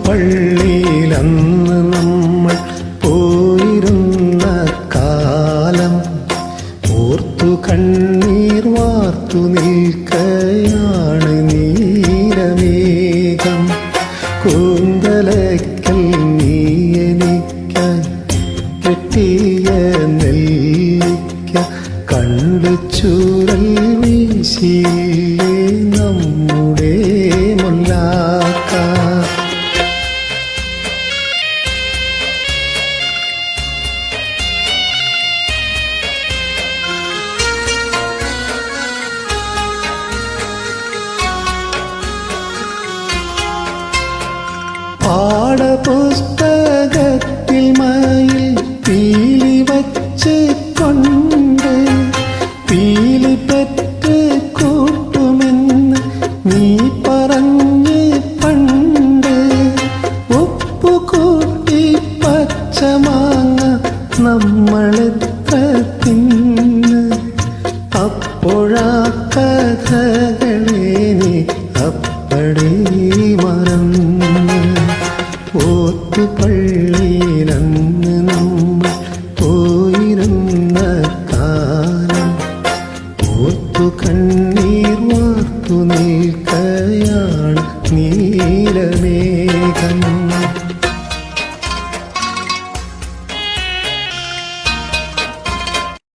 പള്ളിയിലന്ന് നമ്മൾ പോയിരുന്ന കാലം ഓർത്തു കണ്ണീർ വാർത്തു നിൽക്കയാണ് നീലമേഘം. കൂന്തലയ്ക്കൽ നീ എനിക്കായി കെട്ടിയ നെല്ലിക്ക കണ്ടു ചൂരൽ വീശിയില്ലേ നമ്മുടെ മുല്ലാക്ക. പാഠപുസ്തകം